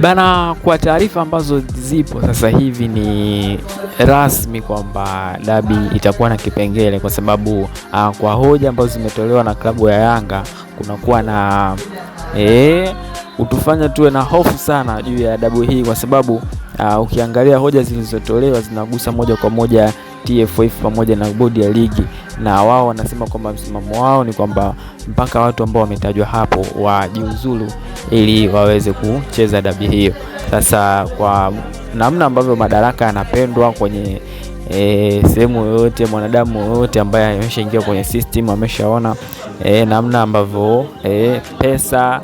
Bana, kwa taarifa ambazo zipo sasa hivi ni rasmi kwamba dabi itakuwa na kipengele, kwa sababu kwa hoja ambazo zimetolewa na klabu ya Yanga kunakuwa na utufanya tuwe na hofu sana juu ya dabi hii, kwa sababu ukiangalia hoja zilizotolewa zinagusa moja kwa moja TFF pamoja na bodi ya ligi, na wao wanasema kwamba msimamo wao ni kwamba mpaka watu ambao wametajwa hapo wajiuzulu ili waweze kucheza dabi hiyo. Sasa kwa namna ambavyo madaraka yanapendwa kwenye sehemu yoyote, mwanadamu yoyote ambaye ameshaingia kwenye system ameshaona namna ambavyo pesa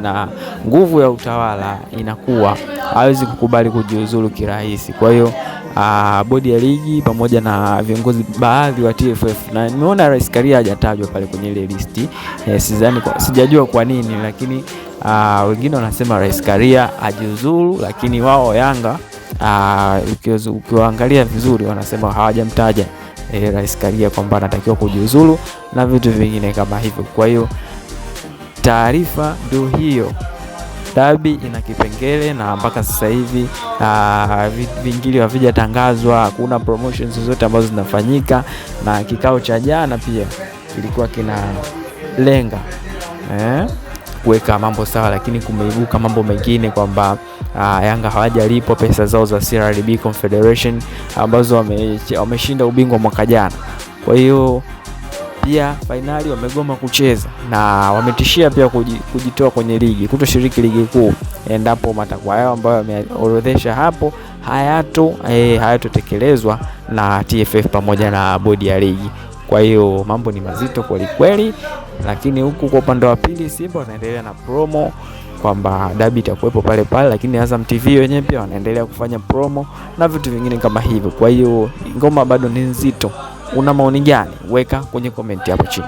na nguvu ya utawala inakuwa hawezi kukubali kujiuzulu kirahisi. Kwa hiyo bodi ya ligi pamoja na viongozi baadhi wa TFF, na nimeona Rais Karia hajatajwa pale kwenye ile listi, sijajua kwa nini, lakini wengine wanasema Rais Karia ajiuzulu, lakini wao Yanga ukiwaangalia vizuri wanasema hawajamtaja Rais Karia kwamba anatakiwa kujiuzulu na vitu vingine kama hivyo. Kwa hiyo taarifa ndio hiyo, dabi ina kipengele, na mpaka sasa hivi vingine havijatangazwa, hakuna promotions zote ambazo zinafanyika, na kikao cha jana pia kilikuwa kinalenga kuweka mambo sawa, lakini kumeibuka mambo mengine kwamba Yanga hawajalipwa pesa zao za CRDB Confederation ambazo wameshinda ubingwa mwaka jana. Kwa hiyo pia finali wamegoma kucheza, na wametishia pia kujitoa kwenye ligi, kutoshiriki ligi kuu endapo matakwa yao ambayo wameorodhesha hapo hayatotekelezwa na TFF pamoja na bodi ya ligi. Kwa hiyo mambo ni mazito kweli kweli, lakini huku kwa upande wa pili Simba wanaendelea na promo kwamba dabi itakuwepo pale pale, lakini Azam TV wenyewe pia wanaendelea kufanya promo na vitu vingine kama hivyo. Kwa hiyo ngoma bado ni nzito. Una maoni gani? Weka kwenye komenti hapo chini.